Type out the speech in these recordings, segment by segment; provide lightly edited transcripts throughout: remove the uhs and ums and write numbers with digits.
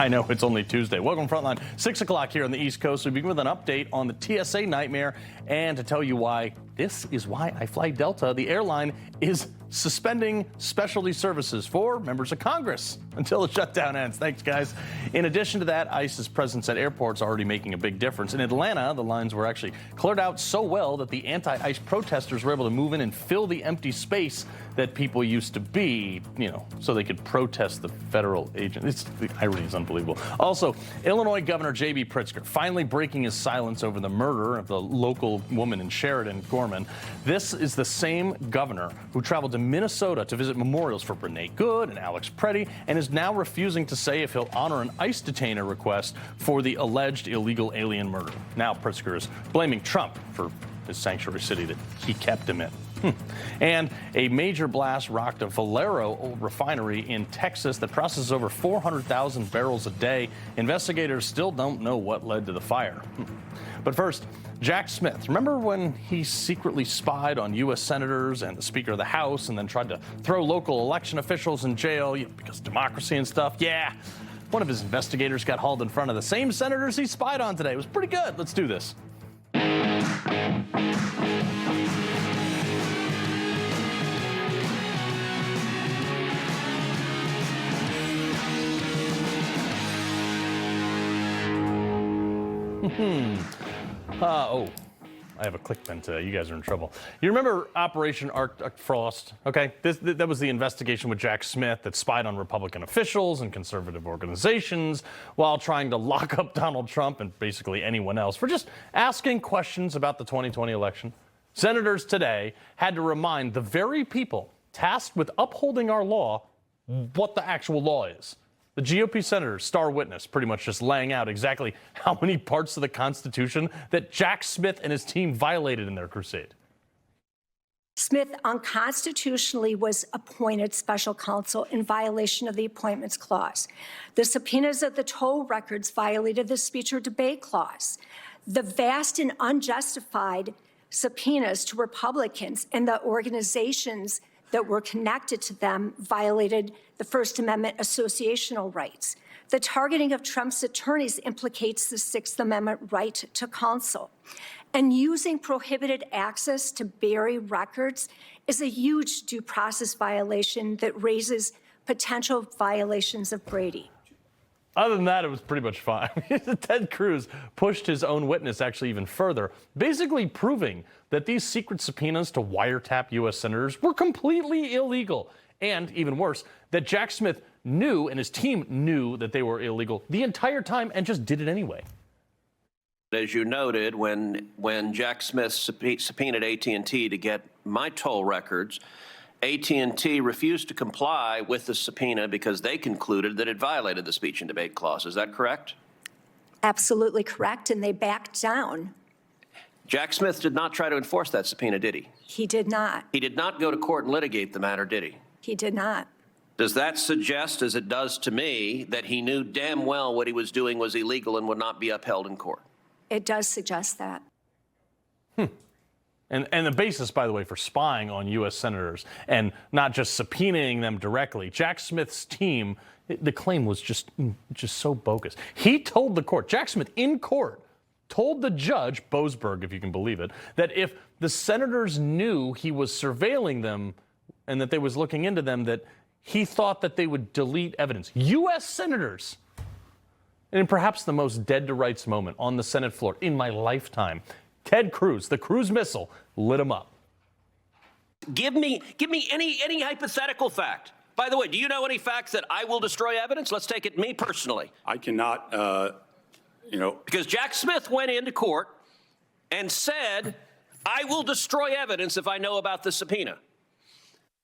I know it's only Tuesday. Welcome to Frontline. 6 o'clock here on the East Coast. We begin with an update on the TSA nightmare and to tell you why this is why I fly Delta. The airline is suspending specialty services for members of Congress until the shutdown ends. Thanks, guys. In addition to that, ICE's presence at airports already making a big difference. In Atlanta, the lines were actually cleared out so well that the anti-ICE protesters were able to move in and fill the empty space that people used to be, so they could protest the federal agent. The irony is unbelievable. Also, Illinois Governor J.B. Pritzker finally breaking his silence over the murder of the local woman in Sheridan, Gorman. This is the same governor who traveled to Minnesota to visit memorials for Brene Good and Alex Preddy and is now refusing to say if he'll honor an ICE detainer request for the alleged illegal alien murder. Now Pritzker is blaming Trump for his sanctuary city that he kept him in. And a major blast rocked a Valero refinery in Texas that processes over 400,000 barrels a day. Investigators still don't know what led to the fire. But first, Jack Smythe. Remember when he secretly spied on U.S. senators and the Speaker of the House and then tried to throw local election officials in jail because of democracy and stuff? Yeah. One of his investigators got hauled in front of the same senators he spied on today. It was pretty good. Let's do this. I have a click pen today. You guys are in trouble. You remember Operation Arctic Frost? Okay, that was the investigation with Jack Smythe that spied on Republican officials and conservative organizations while trying to lock up Donald Trump and basically anyone else for just asking questions about the 2020 election. Senators today had to remind the very people tasked with upholding our law what the actual law is. The GOP senators, star witness, pretty much just laying out exactly how many parts of the Constitution that Jack Smythe and his team violated in their crusade. Smythe unconstitutionally was appointed special counsel in violation of the Appointments Clause. The subpoenas of the toll records violated the speech or debate clause. The vast and unjustified subpoenas to Republicans and the organizations that were connected to them violated the First Amendment associational rights. The targeting of Trump's attorneys implicates the Sixth Amendment right to counsel. And using prohibited access to bury records is a huge due process violation that raises potential violations of Brady. Other than that, it was pretty much fine. Ted Cruz pushed his own witness actually even further, basically proving that these secret subpoenas to wiretap U.S. senators were completely illegal. And even worse, that Jack Smythe knew and his team knew that they were illegal the entire time and just did it anyway. As you noted, when Jack Smythe subpoenaed AT&T to get my toll records, AT&T refused to comply with the subpoena because they concluded that it violated the speech and debate clause. Is that correct? Absolutely correct, and they backed down. Jack Smythe did not try to enforce that subpoena, did he? He did not. He did not go to court and litigate the matter, did he? He did not. Does that suggest, as it does to me, that he knew damn well what he was doing was illegal and would not be upheld in court? It does suggest that. And the basis, by the way, for spying on U.S. senators and not just subpoenaing them directly, Jack Smith's team, the claim was just so bogus. He told the court, Jack Smythe in court, told the judge, Boebert, if you can believe it, that if the senators knew he was surveilling them and that they was looking into them, that he thought that they would delete evidence. U.S. senators. And in perhaps the most dead to rights moment on the Senate floor in my lifetime, Ted Cruz, the Cruz missile, lit him up. Give me any hypothetical fact. By the way, do you know any facts that I will destroy evidence? Let's take it me personally. I cannot, Because Jack Smythe went into court and said, I will destroy evidence if I know about the subpoena.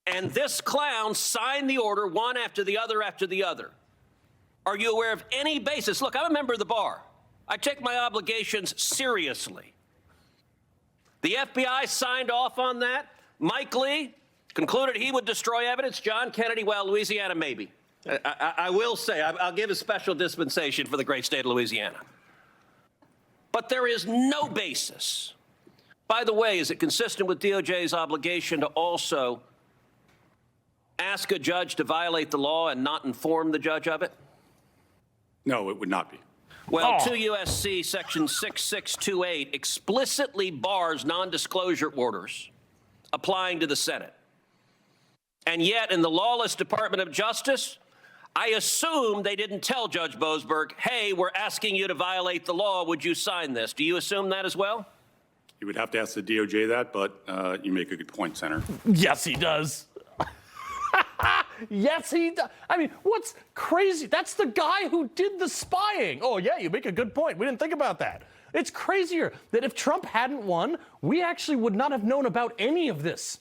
And this clown signed the order one after the other after the other. Are you aware of any basis? Look, I'm a member of the bar. I take my obligations seriously. The FBI signed off on that. Mike Lee concluded he would destroy evidence. John Kennedy, well, Louisiana, maybe. I will say, I'll give a special dispensation for the great state of Louisiana. But there is no basis. By the way, is it consistent with DOJ's obligation to also ask a judge to violate the law and not inform the judge of it? No, it would not be. Well, 2 U.S.C. Section 6628 explicitly bars non-disclosure orders applying to the Senate. And yet, in the lawless Department of Justice, I assume they didn't tell Judge Boebert, hey, we're asking you to violate the law. Would you sign this? Do you assume that as well? You would have to ask the DOJ that, but you make a good point, Senator. Yes, he does. Yes, he does. I mean, what's crazy? That's the guy who did the spying. Oh, yeah, you make a good point. We didn't think about that. It's crazier that if Trump hadn't won, we actually would not have known about any of this.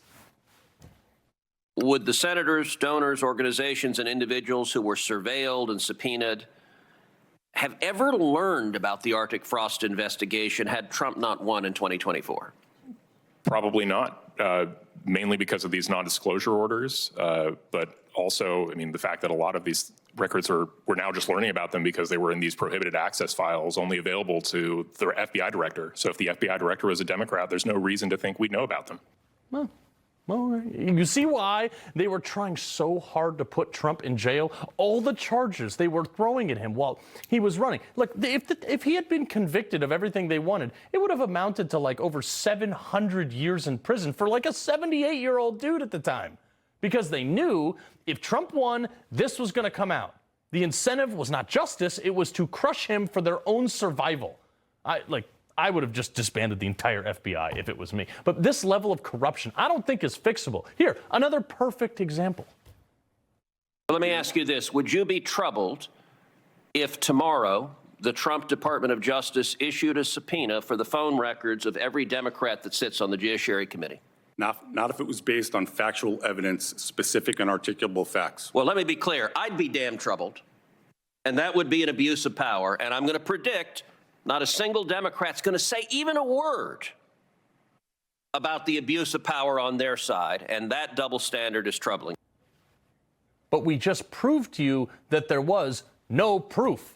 Would the senators, donors, organizations, and individuals who were surveilled and subpoenaed have ever learned about the Arctic Frost investigation had Trump not won in 2024? Probably not, mainly because of these non-disclosure orders, but also, I mean, the fact that a lot of these records we're now just learning about them because they were in these prohibited access files only available to the FBI director. So if the FBI director was a Democrat, there's no reason to think we'd know about them. Well, you see why they were trying so hard to put Trump in jail? All the charges they were throwing at him while he was running. Look, if he had been convicted of everything they wanted, it would have amounted to like over 700 years in prison for like a 78-year-old dude at the time. Because they knew if Trump won, this was going to come out. The incentive was not justice, it was to crush him for their own survival. I would have just disbanded the entire FBI if it was me. But this level of corruption, I don't think is fixable. Here, another perfect example. Let me ask you this. Would you be troubled if tomorrow the Trump Department of Justice issued a subpoena for the phone records of every Democrat that sits on the Judiciary Committee? Not if it was based on factual evidence, specific and articulable facts. Well, let me be clear. I'd be damn troubled. And that would be an abuse of power. And I'm going to predict not a single Democrat's going to say even a word about the abuse of power on their side. And that double standard is troubling. But we just proved to you that there was no proof.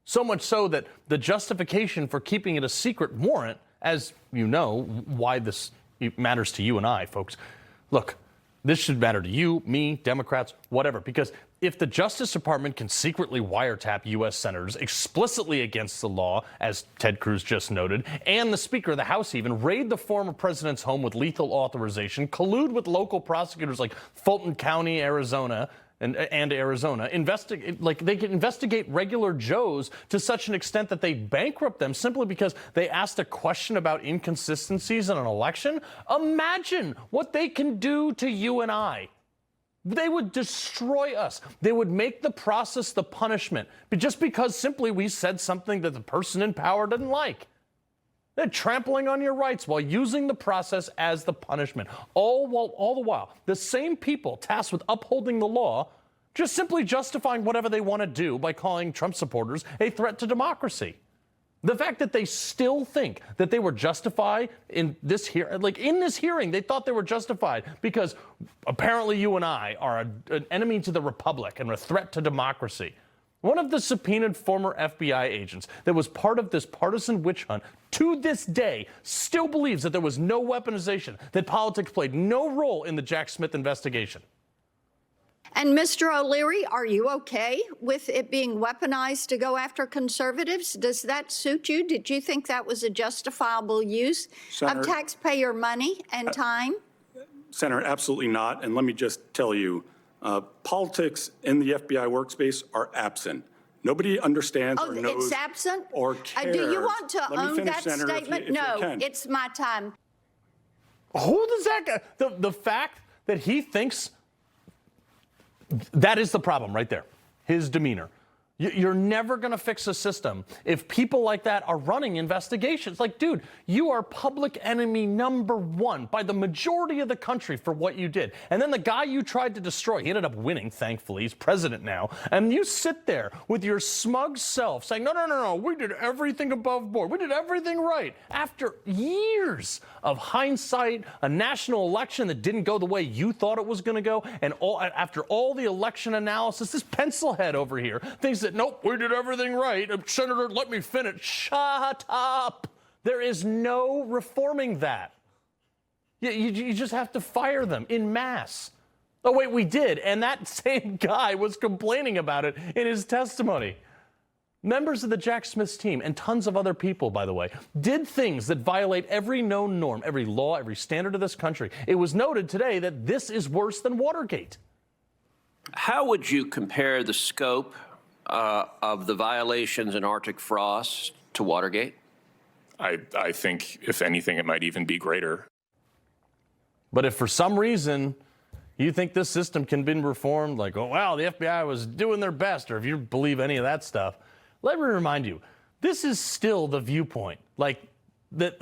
So much so that the justification for keeping it a secret warrant, as you know why this matters to you and I, folks. Look, this should matter to you, me, Democrats, whatever, because if the Justice Department can secretly wiretap U.S. senators explicitly against the law, as Ted Cruz just noted, and the Speaker of the House even raid the former president's home with lethal authorization, collude with local prosecutors like Fulton County, Arizona, and Arizona, they can investigate regular Joes to such an extent that they bankrupt them simply because they asked a question about inconsistencies in an election. Imagine what they can do to you and I. They would destroy us. They would make the process the punishment, but just because simply we said something that the person in power didn't like. They're trampling on your rights while using the process as the punishment. All the while, the same people tasked with upholding the law just simply justifying whatever they want to do by calling Trump supporters a threat to democracy. The fact that they still think that they were justified in this hearing, they thought they were justified because apparently you and I are an enemy to the republic and a threat to democracy. One of the subpoenaed former FBI agents that was part of this partisan witch hunt to this day still believes that there was no weaponization, that politics played no role in the Jack Smith investigation. And Mr. O'Leary, are you okay with it being weaponized to go after conservatives? Does that suit you? Did you think that was a justifiable use of taxpayer money and time? Senator, absolutely not. And let me just tell you, politics in the FBI workspace are absent. Nobody understands or knows it's absent? Or cares. Do you want to own finish, that Senator, statement? if you No, can. it's my time. Who does that guy? The fact that he thinks that is the problem right there, his demeanor. You're never going to fix a system if people like that are running investigations. Like, dude, you are public enemy number one by the majority of the country for what you did. And then the guy you tried to destroy, he ended up winning, thankfully. He's president now. And you sit there with your smug self saying, no, we did everything above board. We did everything right. After years of hindsight, a national election that didn't go the way you thought it was going to go, and after all the election analysis, this pencil head over here thinks that, nope, we did everything right. Senator, let me finish. Shut up. There is no reforming that. You just have to fire them en masse. Oh, wait, we did. And that same guy was complaining about it in his testimony. members of the Jack Smith's team and tons of other people, by the way, did things that violate every known norm, every law, every standard of this country. It was noted today that this is worse than Watergate. How would you compare the scope of the violations in Arctic frost to Watergate? I think, if anything, it might even be greater. But if for some reason you think this system can be reformed, like, oh, wow, the FBI was doing their best, or if you believe any of that stuff, let me remind you, this is still the viewpoint, like,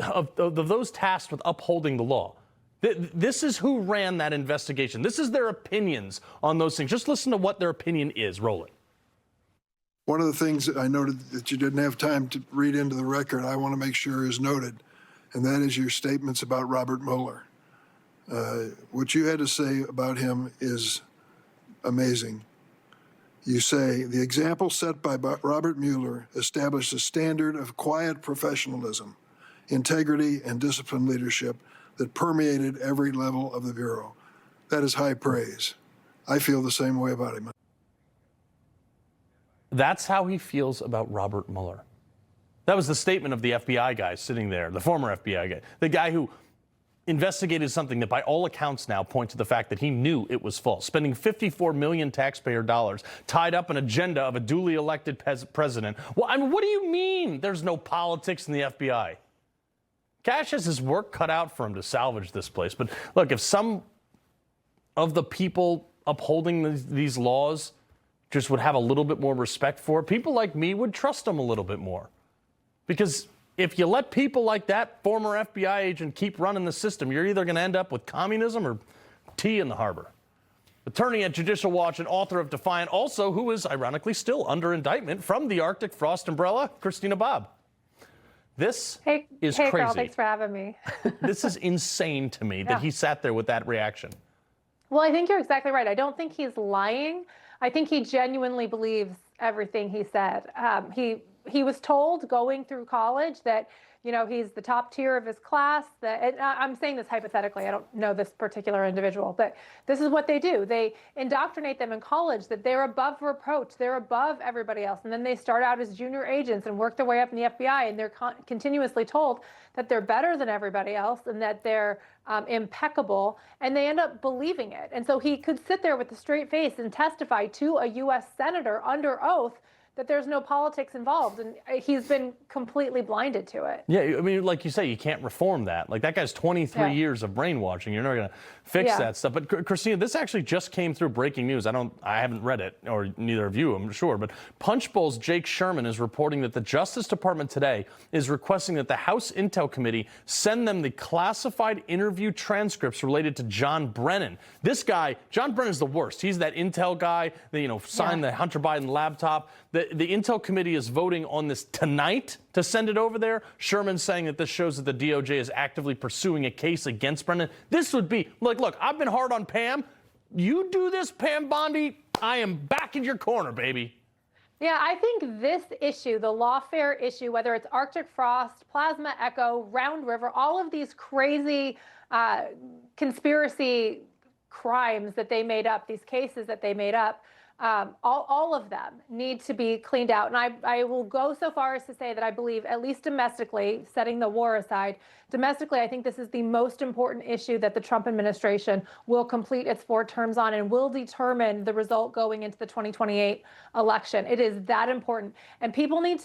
of those tasked with upholding the law. This is who ran that investigation. This is their opinions on those things. Just listen to what their opinion is. Roll it. One of the things that I noted that you didn't have time to read into the record, I want to make sure is noted, and that is your statements about Robert Mueller. What you had to say about him is amazing. You say, the example set by Robert Mueller established a standard of quiet professionalism, integrity, and disciplined leadership that permeated every level of the Bureau. That is high praise. I feel the same way about him. That's how he feels about Robert Mueller. That was the statement of the FBI guy sitting there, the former FBI guy, the guy who investigated something that by all accounts now point to the fact that he knew it was false, spending 54 million taxpayer dollars tied up an agenda of a duly elected president. Well, I mean, what do you mean there's no politics in the FBI? Cash has his work cut out for him to salvage this place. But look, if some of the people upholding these laws just would have a little bit more respect for it, people like me would trust them a little bit more. Because if you let people like that former FBI agent keep running the system, you're either going to end up with communism or tea in the harbor. Attorney at Judicial Watch and author of Defiant, also who is ironically still under indictment from the Arctic frost umbrella, Christina Bobb. This is crazy. Carl, thanks for having me. This is insane to me that he sat there with that reaction. Well, I think you're exactly right. I don't think he's lying. I think he genuinely believes everything he said. He was told going through college that, you know, he's the top tier of his class. And I'm saying this hypothetically. I don't know this particular individual, but this is what they do. They indoctrinate them in college that they're above reproach. They're above everybody else. And then they start out as junior agents and work their way up in the FBI. And they're continuously told that they're better than everybody else and that they're impeccable. And they end up believing it. And so he could sit there with a straight face and testify to a U.S. senator under oath that there's no politics involved, and he's been completely blinded to it. Yeah, I mean, like you say, you can't reform that. Like, that guy's 23 years of brainwashing. You're never going to fix that stuff. But Christina, this actually just came through breaking news. I haven't read it, or neither of you, I'm sure. But Punchbowl's Jake Sherman is reporting that the Justice Department today is requesting that the House Intel Committee send them the classified interview transcripts related to John Brennan. This guy, John Brennan's the worst. He's that Intel guy that, you know, signed the Hunter Biden laptop. The Intel Committee is voting on this tonight to send it over there. Sherman's saying that this shows that the DOJ is actively pursuing a case against Brennan. This would be, like, look, I've been hard on Pam. You do this, Pam Bondi, I am back in your corner, baby. Yeah, I think this issue, the lawfare issue, whether it's Arctic frost, plasma echo, Round River, all of these crazy conspiracy crimes that they made up, these cases that they made up, all of them need to be cleaned out. And I will go so far as to say that I believe, at least domestically, setting the war aside, domestically, I think this is the most important issue that the Trump administration will complete its 4 terms on and will determine the result going into the 2028 election. It is that important. And people need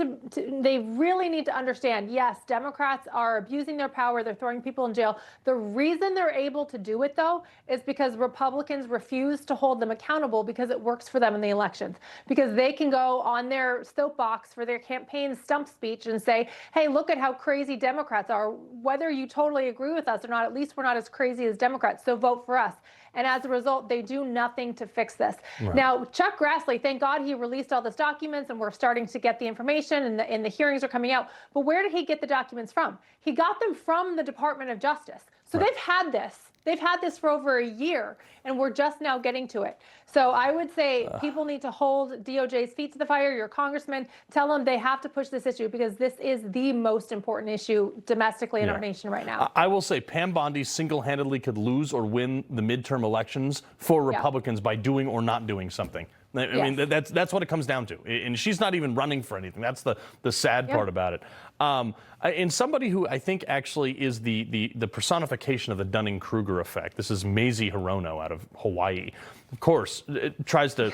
they really need to understand, yes, Democrats are abusing their power. They're throwing people in jail. The reason they're able to do it, though, is because Republicans refuse to hold them accountable because it works for them in the elections. Because they can go on their soapbox for their campaign stump speech and say, hey, look at how crazy Democrats are. Whether you totally agree with us or not, at least we're not as crazy as Democrats, so vote for us. And as a result, they do nothing to fix this. Right. Now, Chuck Grassley, thank God he released all those documents and we're starting to get the information and the hearings are coming out. But where did he get the documents from? He got them from the Department of Justice. So they've had this. They've had this for over a year, and we're just now getting to it. So I would say people need to hold DOJ's feet to the fire, your congressman, tell them they have to push this issue because this is the most important issue domestically in our nation right now. I will say Pam Bondi single-handedly could lose or win the midterm elections for Republicans by doing or not doing something. I mean, that's what it comes down to. And she's not even running for anything. That's the sad part about it. And somebody who I think actually is the personification of the Dunning-Kruger effect. This is Mazie Hirono out of Hawaii. Of course, it tries to,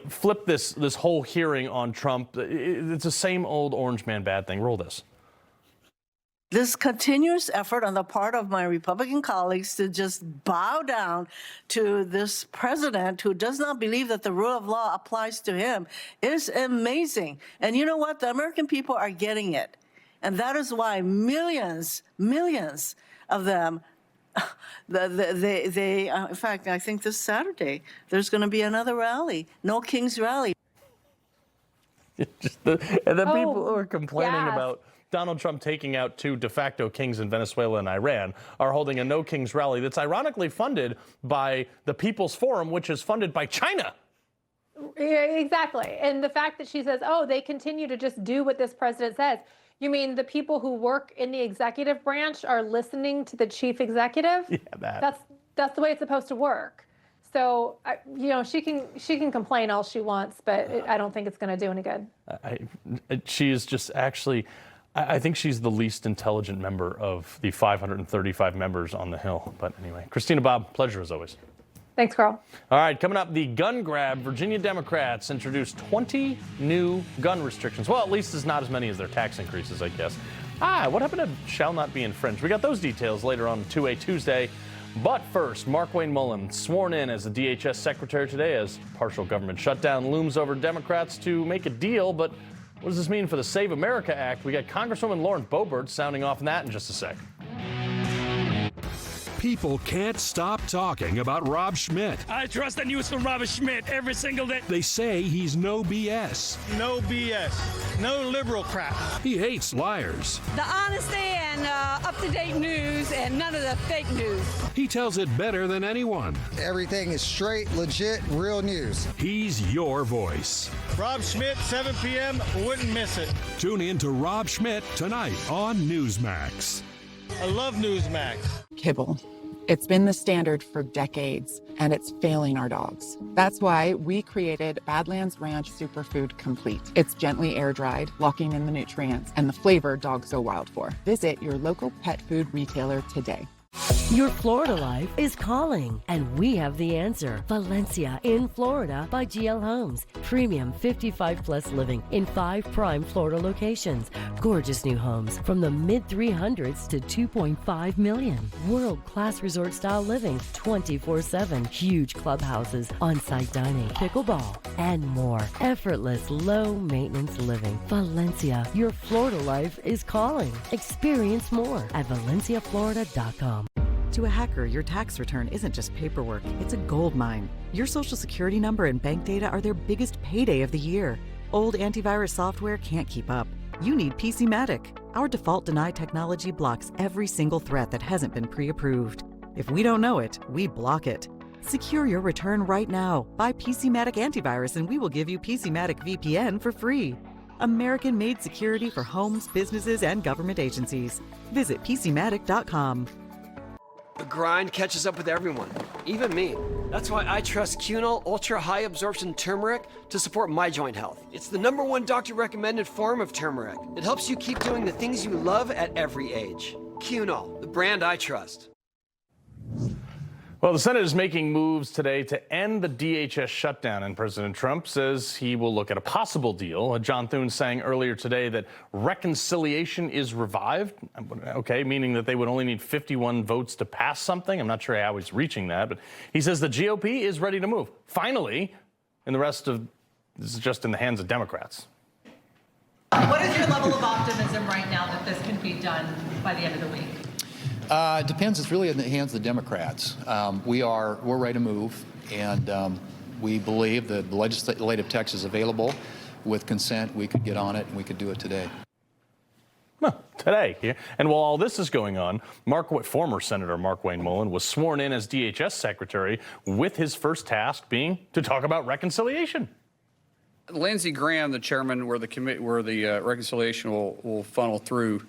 flip this whole hearing on Trump. It's the same old orange man bad thing. Roll this. This continuous effort on the part of my Republican colleagues to just bow down to this president who does not believe that the rule of law applies to him is amazing. And you know what? The American people are getting it. And that is why millions of them, in fact, I think this Saturday, there's going to be another rally, No Kings Rally. And then people who are complaining about Donald Trump taking out 2 de facto kings in Venezuela and Iran are holding a No Kings rally that's ironically funded by the People's Forum, which is funded by China. Yeah, exactly. And the fact that she says, oh, they continue to just do what this president says. You mean the people who work in the executive branch are listening to the chief executive? Yeah, that's the way it's supposed to work. So, she can complain all she wants, but I don't think it's going to do any good. She is just actually, I think she's the least intelligent member of the 535 members on the Hill. But anyway, Christina Bobb, pleasure as always. Thanks, Carl. All right, coming up, the gun grab. Virginia Democrats introduced 20 new gun restrictions. Well, at least it's not as many as their tax increases, I guess. What happened to shall not be infringed? We got those details later on 2A Tuesday. But first, Markwayne Mullin sworn in as the DHS secretary today as partial government shutdown looms over Democrats to make a deal. But what does this mean for the Save America Act? We got Congresswoman Lauren Boebert sounding off on that in just a sec. People can't stop talking about Rob Schmitt. I trust the news from Rob Schmitt every single day. They say he's no BS. No BS. No liberal crap. He hates liars. The honesty and up-to-date news and none of the fake news. He tells it better than anyone. Everything is straight, legit, real news. He's your voice. Rob Schmitt, 7 p.m. Wouldn't miss it. Tune in to Rob Schmitt tonight on Newsmax. I love Newsmax. Kibble. It's been the standard for decades, and it's failing our dogs. That's why we created Badlands Ranch Superfood Complete. It's gently air-dried, locking in the nutrients, and the flavor dogs go wild for. Visit your local pet food retailer today. Your Florida life is calling, and we have the answer. Valencia in Florida by GL Homes. Premium 55-plus living in 5 prime Florida locations. Gorgeous new homes from the mid-300s to $2.5 million. World-class resort-style living 24/7. Huge clubhouses, on-site dining, pickleball, and more. Effortless, low-maintenance living. Valencia, your Florida life is calling. Experience more at valenciaflorida.com. To a hacker, your tax return isn't just paperwork, it's a gold mine. Your social security number and bank data are their biggest payday of the year. Old antivirus software can't keep up. You need PCmatic. Our default deny technology blocks every single threat that hasn't been pre-approved. If we don't know it, we block it. Secure your return right now. Buy PCmatic antivirus and we will give you PCmatic VPN for free. American-made security for homes, businesses, and government agencies. Visit PCmatic.com. The grind catches up with everyone, even me. That's why I trust Cunol Ultra High Absorption Turmeric to support my joint health. It's the #1 doctor-recommended form of turmeric. It helps you keep doing the things you love at every age. Cunol, the brand I trust. Well, the Senate is making moves today to end the DHS shutdown, and President Trump says he will look at a possible deal. John Thune saying earlier today that reconciliation is revived. Okay, meaning that they would only need 51 votes to pass something. I'm not sure how he's reaching that, but he says the GOP is ready to move. Finally, and the rest of this is just in the hands of Democrats. What is your level of optimism right now that this can be done by the end of the week? It depends. It's really in the hands of the Democrats. We're ready to move, and we believe that the legislative text is available. With consent, we could get on it, and we could do it today. Well, today. Yeah. And while all this is going on, former Senator Markwayne Mullin was sworn in as DHS secretary, with his first task being to talk about reconciliation. Lindsey Graham, the chairman, where the reconciliation will funnel through,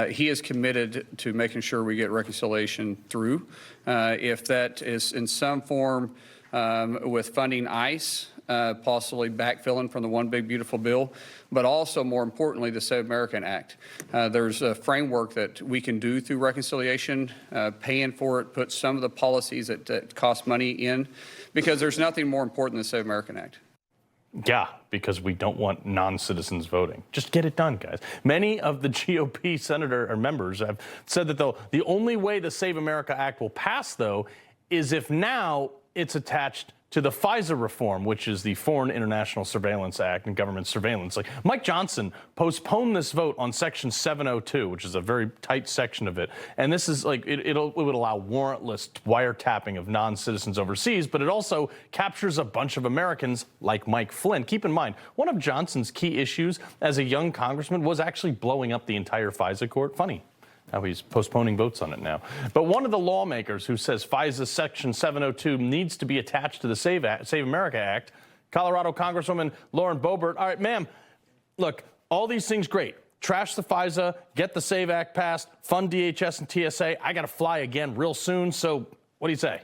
he is committed to making sure we get reconciliation through. If that is in some form with funding ICE, possibly backfilling from the One Big Beautiful Bill, but also, more importantly, the Save American Act. There's a framework that we can do through reconciliation, paying for it, put some of the policies that cost money in, because there's nothing more important than the Save American Act. Yeah, because we don't want non-citizens voting. Just get it done, guys. Many of the GOP senator or members have said that the only way the Save America Act will pass, though, is if now it's attached to the FISA reform, which is the Foreign International Surveillance Act and government surveillance. Like Mike Johnson postponed this vote on Section 702, which is a very tight section of it. And this is like, it would allow warrantless wiretapping of non-citizens overseas, but it also captures a bunch of Americans like Mike Flynn. Keep in mind, one of Johnson's key issues as a young congressman was actually blowing up the entire FISA court. Funny how he's postponing votes on it now. But one of the lawmakers who says FISA Section 702 needs to be attached to the Save America Act, Colorado Congresswoman Lauren Boebert. All right, ma'am, look, all these things great. Trash the FISA, get the SAVE Act passed, fund DHS and TSA. I got to fly again real soon. So what do you say?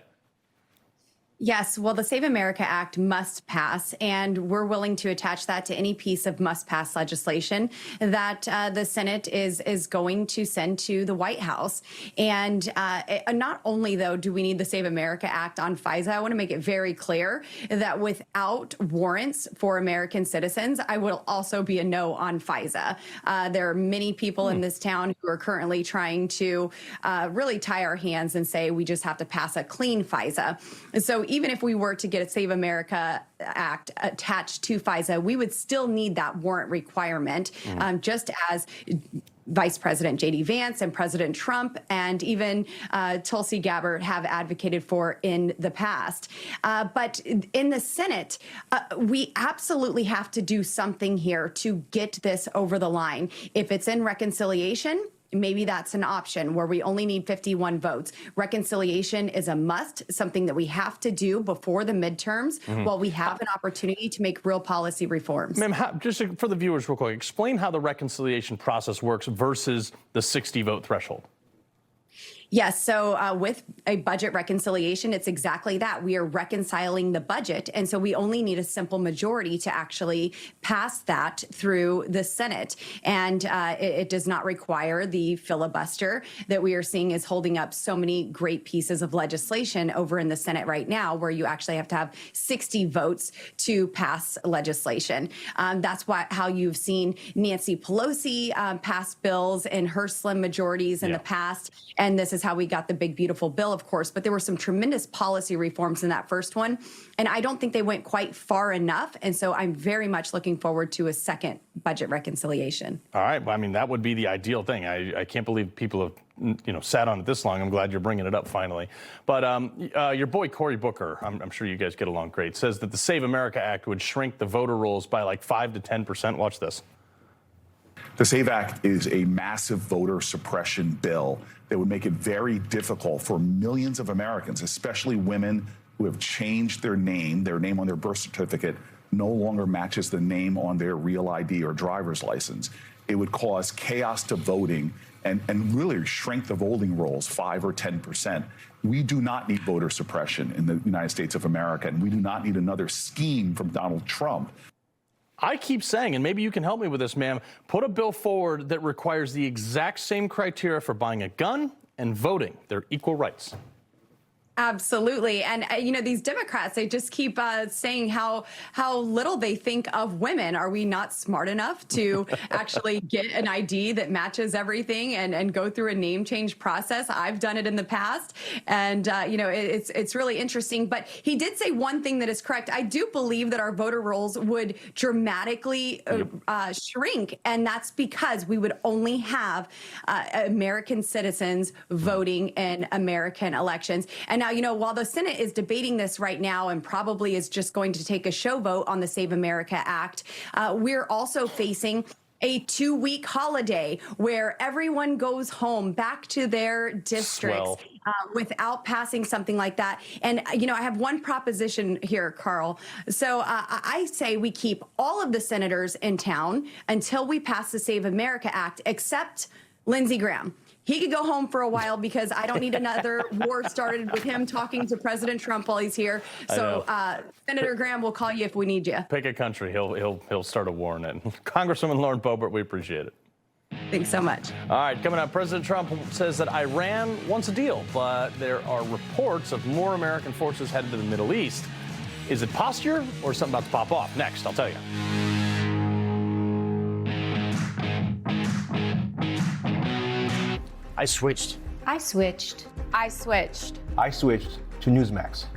Yes, well, the Save America Act must pass, and we're willing to attach that to any piece of must-pass legislation that the Senate is going to send to the White House. And not only, though, do we need the Save America Act on FISA, I want to make it very clear that without warrants for American citizens, I will also be a no on FISA. There are many people in this town who are currently trying to really tie our hands and say we just have to pass a clean FISA. So even if we were to get a Save America Act attached to FISA, we would still need that warrant requirement, just as Vice President J.D. Vance and President Trump and even Tulsi Gabbard have advocated for in the past. But in the Senate, we absolutely have to do something here to get this over the line. If it's in reconciliation, maybe that's an option where we only need 51 votes. Reconciliation is a must, something that we have to do before the midterms while we have an opportunity to make real policy reforms. Ma'am, just for the viewers real quick, explain how the reconciliation process works versus the 60-vote threshold. Yes, so with a budget reconciliation, it's exactly that. We are reconciling the budget, and so we only need a simple majority to actually pass that through the Senate. And it does not require the filibuster that we are seeing is holding up so many great pieces of legislation over in the Senate right now, where you actually have to have 60 votes to pass legislation. That's how you've seen Nancy Pelosi pass bills in her slim majorities in the past, and this is how we got the big, beautiful bill, of course, but there were some tremendous policy reforms in that first one, and I don't think they went quite far enough, and so I'm very much looking forward to a second budget reconciliation. All right, well, I mean, that would be the ideal thing. I can't believe people have sat on it this long. I'm glad you're bringing it up finally. But your boy Cory Booker, I'm sure you guys get along great, says that the Save America Act would shrink the voter rolls by like 5 to 10%. Watch this. The SAVE Act is a massive voter suppression bill that would make it very difficult for millions of Americans, especially women who have changed their name on their birth certificate no longer matches the name on their real ID or driver's license. It would cause chaos to voting and really shrink the voting rolls 5 or 10%. We do not need voter suppression in the United States of America, and we do not need another scheme from Donald Trump. I keep saying, and maybe you can help me with this, ma'am, put a bill forward that requires the exact same criteria for buying a gun and voting. They're equal rights. Absolutely. And, these Democrats, they just keep saying how little they think of women. Are we not smart enough to actually get an ID that matches everything and go through a name change process? I've done it in the past. And, it's really interesting. But he did say one thing that is correct. I do believe that our voter rolls would dramatically shrink. And that's because we would only have American citizens voting in American elections. And now, while the Senate is debating this right now and probably is just going to take a show vote on the Save America Act, we're also facing a 2-week holiday where everyone goes home back to their districts without passing something like that. And, I have one proposition here, Carl. So I say we keep all of the senators in town until we pass the Save America Act, except Lindsey Graham. he could go home for a while because I don't need another war started with him talking to President Trump while he's here. So Senator Graham will call you if we need you. Pick a country. He'll start a war in it. Congresswoman Lauren Boebert, we appreciate it. Thanks so much. All right, coming up, President Trump says that Iran wants a deal, but there are reports of more American forces headed to the Middle East. Is it posture or something about to pop off? Next, I'll tell you. I switched. I switched. I switched. I switched to Newsmax.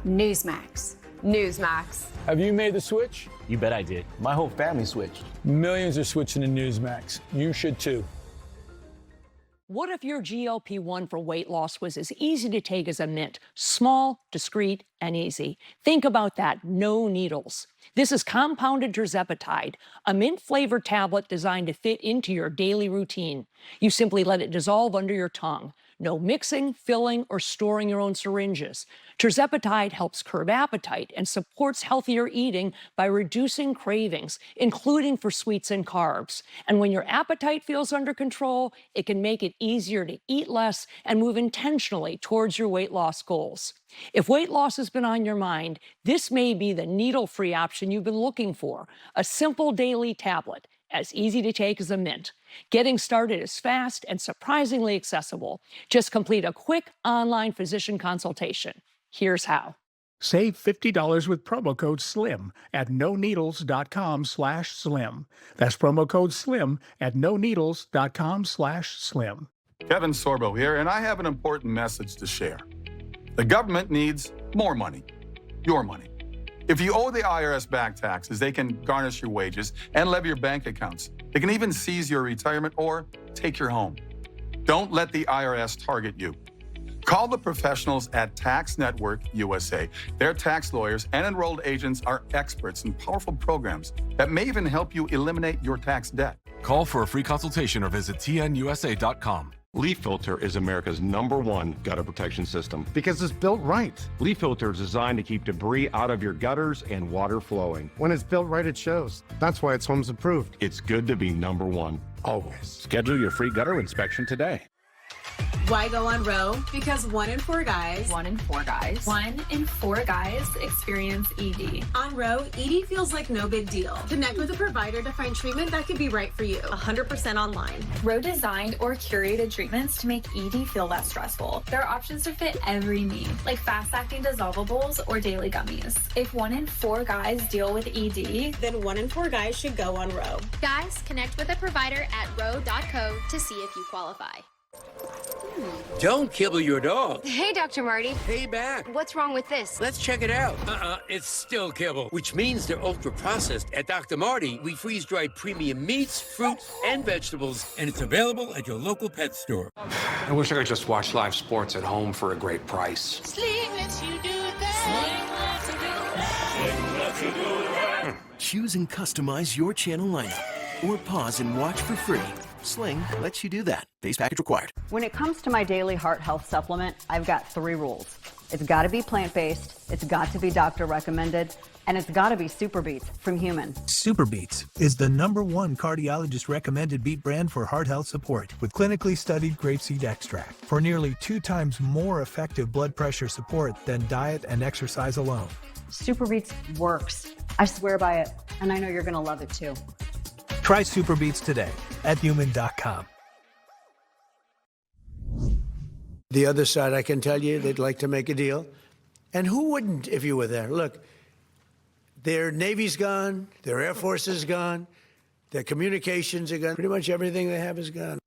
Newsmax. Newsmax. Have you made the switch? You bet I did. My whole family switched. Millions are switching to Newsmax. You should too. What if your GLP-1 for weight loss was as easy to take as a mint? Small, discreet, and easy. Think about that. No needles. This is compounded tirzepatide, a mint-flavored tablet designed to fit into your daily routine. You simply let it dissolve under your tongue. No mixing, filling, or storing your own syringes. Tirzepatide helps curb appetite and supports healthier eating by reducing cravings, including for sweets and carbs. And when your appetite feels under control, it can make it easier to eat less and move intentionally towards your weight loss goals. If weight loss has been on your mind, this may be the needle-free option you've been looking for. A simple daily tablet, as easy to take as a mint. Getting started is fast and surprisingly accessible. Just complete a quick online physician consultation. Here's how. Save $50 with promo code SLIM at noneedles.com/slim. That's promo code SLIM at noneedles.com/slim. Kevin Sorbo here, and I have an important message to share. The government needs more money, your money. If you owe the IRS back taxes, they can garnish your wages and levy your bank accounts. They can even seize your retirement or take your home. Don't let the IRS target you. Call the professionals at Tax Network USA. Their tax lawyers and enrolled agents are experts in powerful programs that may even help you eliminate your tax debt. Call for a free consultation or visit tnusa.com. Leaf Filter is America's #1 gutter protection system. Because it's built right. Leaf Filter is designed to keep debris out of your gutters and water flowing. When it's built right, it shows. That's why it's Homes Approved. It's good to be #1. Always. Schedule your free gutter inspection today. Why go on Roe? Because 1 in 4 guys. 1 in 4 guys. 1 in 4 guys experience ED. On Roe, ED feels like no big deal. Connect with a provider to find treatment that could be right for you. 100% online. Roe designed or curated treatments to make ED feel less stressful. There are options to fit every need, like fast-acting dissolvables or daily gummies. If 1 in 4 guys deal with ED, then 1 in 4 guys should go on Roe. Guys, connect with a provider at roe.co to see if you qualify. Don't kibble your dog. Hey, Dr. Marty. Hey, back. What's wrong with this? Let's check it out. It's still kibble, which means they're ultra-processed. At Dr. Marty, we freeze-dried premium meats, fruits, and vegetables, and it's available at your local pet store. I wish I could just watch live sports at home for a great price. Sling lets you do that. Sling lets you do that. Choose and customize your channel lineup, or pause and watch for free. Sling lets you do that. Base package required. When it comes to my daily heart health supplement, I've got 3 rules. It's got to be plant-based, it's got to be doctor recommended, and it's got to be Super Beets from Human. Super Beets is the #1 cardiologist recommended beet brand for heart health support with clinically studied grapeseed extract for nearly 2 times more effective blood pressure support than diet and exercise alone. Super Beets works. I swear by it, and I know you're going to love it too. Try Super Beets today at human.com. The other side, I can tell you, they'd like to make a deal. And who wouldn't if you were there? Look, their Navy's gone, their Air Force is gone, their communications are gone. Pretty much everything they have is gone.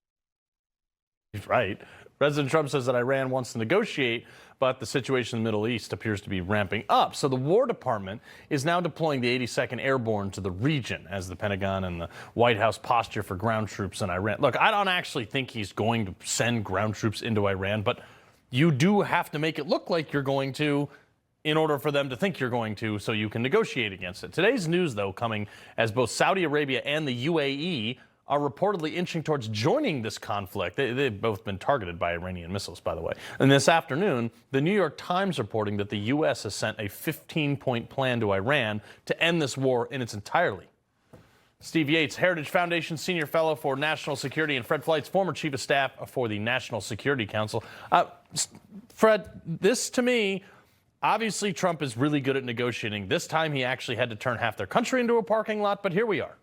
He's right. President Trump says that Iran wants to negotiate, but the situation in the Middle East appears to be ramping up. So the War Department is now deploying the 82nd Airborne to the region as the Pentagon and the White House posture for ground troops in Iran. Look, I don't actually think he's going to send ground troops into Iran, but you do have to make it look like you're going to in order for them to think you're going to, so you can negotiate against it. Today's news, though, coming as both Saudi Arabia and the UAE are reportedly inching towards joining this conflict. They've both been targeted by Iranian missiles, by the way. And this afternoon, the New York Times reporting that the U.S. has sent a 15-point plan to Iran to end this war in its entirety. Steve Yates, Heritage Foundation Senior Fellow for National Security, and Fred Fleitz, former Chief of Staff for the National Security Council. Fred, this to me, obviously Trump is really good at negotiating. This time he actually had to turn half their country into a parking lot, but here we are.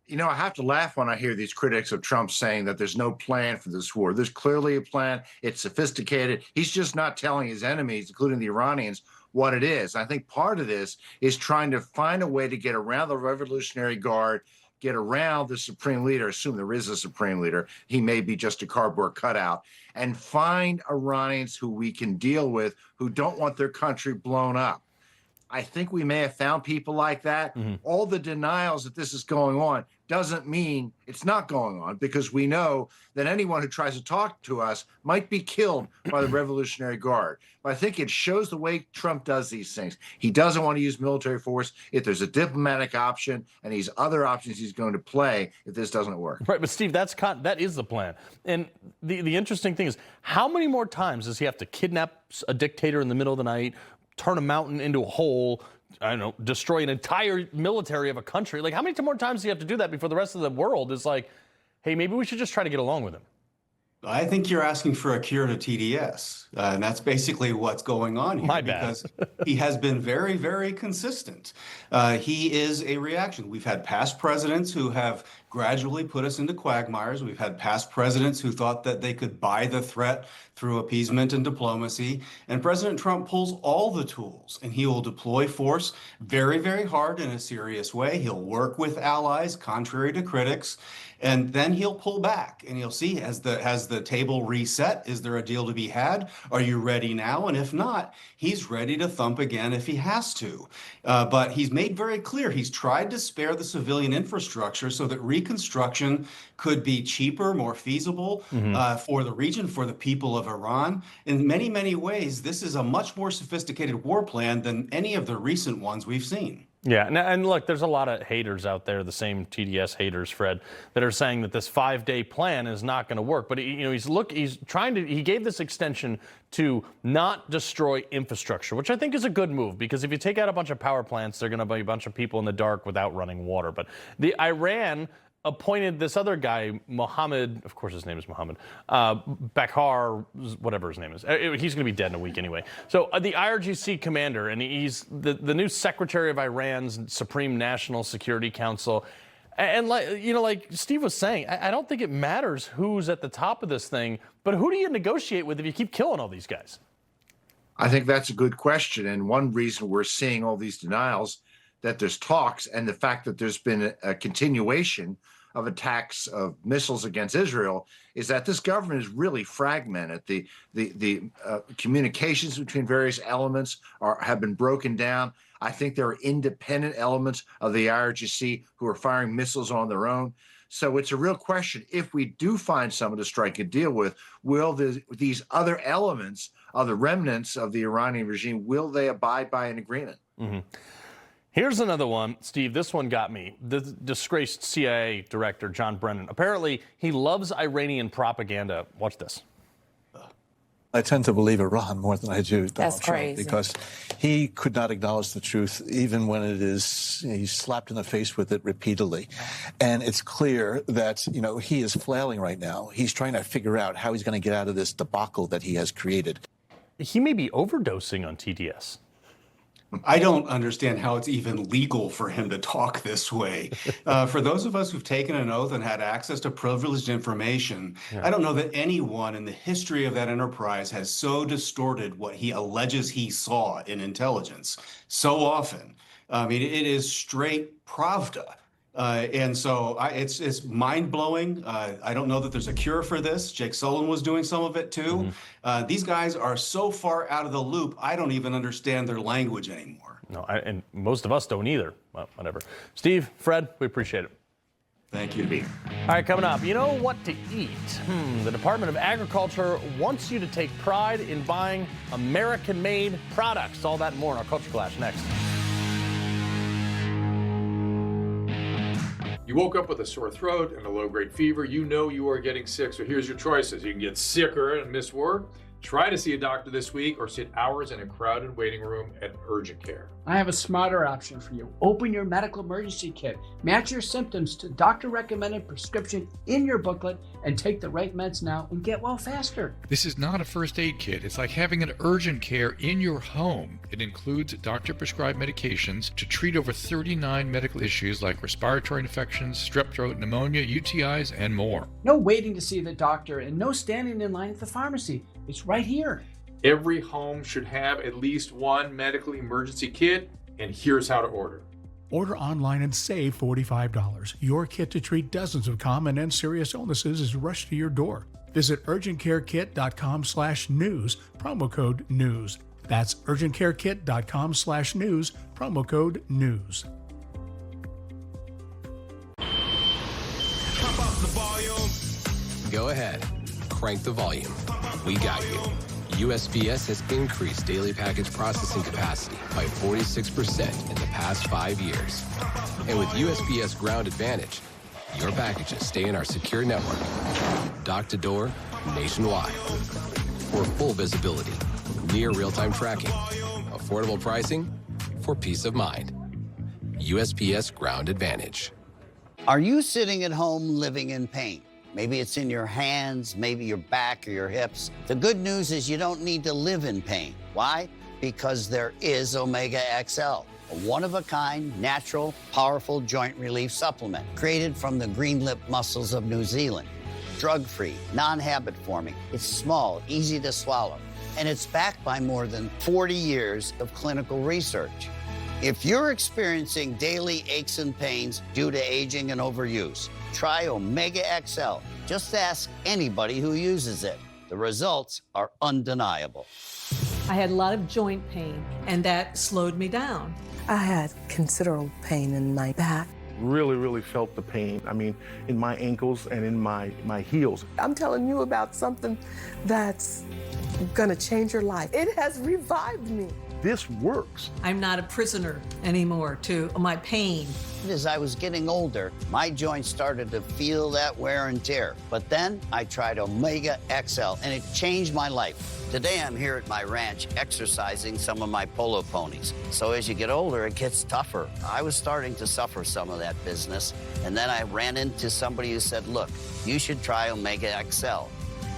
You know, I have to laugh when I hear these critics of Trump saying that there's no plan for this war. There's clearly a plan. It's sophisticated. He's just not telling his enemies, including the Iranians, what it is. I think part of this is trying to find a way to get around the Revolutionary Guard, get around the supreme leader, assume there is a supreme leader. He may be just a cardboard cutout, and find Iranians who we can deal with who don't want their country blown up. I think we may have found people like that. All the denials that this is going on doesn't mean it's not going on, because we know that anyone who tries to talk to us might be killed by the Revolutionary Guard. But I think it shows the way Trump does these things. He doesn't want to use military force. If there's a diplomatic option and these other options he's going to play if this doesn't work. Right, but Steve, that is the plan. And the interesting thing is, how many more times does he have to kidnap a dictator in the middle of the night, turn a mountain into a hole, I don't know, destroy an entire military of a country? Like, how many more times do you have to do that before the rest of the world is like, hey, maybe we should just try to get along with him? I think you're asking for a cure to TDS, and that's basically what's going on here. My bad. Because he has been very, very consistent. He is a reaction. We've had past presidents who have gradually put us into quagmires. We've had past presidents who thought that they could buy the threat through appeasement and diplomacy. And President Trump pulls all the tools, and he will deploy force very, very hard in a serious way. He'll work with allies, contrary to critics, and then he'll pull back, and you'll see, has the table reset? Is there a deal to be had? Are you ready now? And if not, he's ready to thump again if he has to. But he's made very clear he's tried to spare the civilian infrastructure so that reconstruction could be cheaper, more feasible for the region, for the people of Iran. In many, many ways, this is a much more sophisticated war plan than any of the recent ones we've seen. Yeah, and look, there's a lot of haters out there, the same TDS haters, Fred, that are saying that this 5-day plan is not going to work. But he gave this extension to not destroy infrastructure, which I think is a good move, because if you take out a bunch of power plants, they're going to be a bunch of people in the dark without running water. But the Iran appointed this other guy, Mohammed, of course his name is Mohammed, Bakhar, whatever his name is. He's going to be dead in a week anyway. So the IRGC commander, and he's the new secretary of Iran's Supreme National Security Council. And like Steve was saying, I don't think it matters who's at the top of this thing, but who do you negotiate with if you keep killing all these guys? I think that's a good question. And one reason we're seeing all these denials, that there's talks, and the fact that there's been a continuation of attacks of missiles against Israel, is that this government is really fragmented. The communications between various elements have been broken down. I think there are independent elements of the IRGC who are firing missiles on their own. So it's a real question. If we do find someone to strike a deal with, will these other elements of the remnants of the Iranian regime, will they abide by an agreement? Here's another one, Steve. This one got me. The disgraced CIA director, John Brennan. Apparently, he loves Iranian propaganda. Watch this. I tend to believe Iran more than I do Donald Trump, crazy. because he could not acknowledge the truth, even when it is, he's slapped in the face with it repeatedly. And it's clear that, he is flailing right now. He's trying to figure out how he's going to get out of this debacle that he has created. He may be overdosing on TDS. I don't understand how it's even legal for him to talk this way. For those of us who've taken an oath and had access to privileged information, I don't know that anyone in the history of that enterprise has so distorted what he alleges he saw in intelligence so often. I mean, it is straight Pravda. And so it's mind-blowing. I don't know that there's a cure for this. Jake Sullivan was doing some of it too. These guys are so far out of the loop, I don't even understand their language anymore. No, and most of us don't either. Well, whatever. Steve, Fred, we appreciate it. Thank you. All right, coming up, you know what to eat? The Department of Agriculture wants you to take pride in buying American-made products. All that and more in our Culture Clash next. You woke up with a sore throat and a low-grade fever. You know you are getting sick, so here's your choices. You can get sicker and miss work. Try to see a doctor this week or sit hours in a crowded waiting room at urgent care. I have a smarter option for you. Open your medical emergency kit. Match your symptoms to doctor-recommended prescription in your booklet and take the right meds now and get well faster. This is not a first aid kit. It's like having an urgent care in your home. It includes doctor-prescribed medications to treat over 39 medical issues like respiratory infections, strep throat, pneumonia, UTIs, and more. No waiting to see the doctor and no standing in line at the pharmacy. It's right here. Every home should have at least one medical emergency kit, and here's how to order. Order online and save $45. Your kit to treat dozens of common and serious illnesses is rushed to your door. Visit urgentcarekit.com/news, promo code NEWS. That's urgentcarekit.com/news, promo code NEWS. Pop up the volume. Go ahead. Crank the volume. We got you. USPS has increased daily package processing capacity by 46% in the past 5 years. And with USPS Ground Advantage, your packages stay in our secure network, dock to door, nationwide. For full visibility, near real-time tracking, affordable pricing, for peace of mind. USPS Ground Advantage. Are you sitting at home living in pain? Maybe it's in your hands, maybe your back or your hips. The good news is you don't need to live in pain. Why? Because there is Omega XL, a one-of-a-kind, natural, powerful joint relief supplement created from the green lip mussels of New Zealand. Drug-free, non-habit forming. It's small, easy to swallow, and it's backed by more than 40 years of clinical research. If you're experiencing daily aches and pains due to aging and overuse, try Omega XL. Just ask anybody who uses it. The results are undeniable. I had a lot of joint pain, and that slowed me down. I had considerable pain in my back. Really felt the pain. I mean, in my ankles and in my heels. I'm telling you about something that's gonna change your life. It has revived me. This works. I'm not a prisoner anymore to my pain. As I was getting older, my joints started to feel that wear and tear. But then I tried Omega XL, and it changed my life. Today I'm here at my ranch exercising some of my polo ponies. So as you get older, it gets tougher. I was starting to suffer some of that business, and then I ran into somebody who said, look, you should try Omega XL.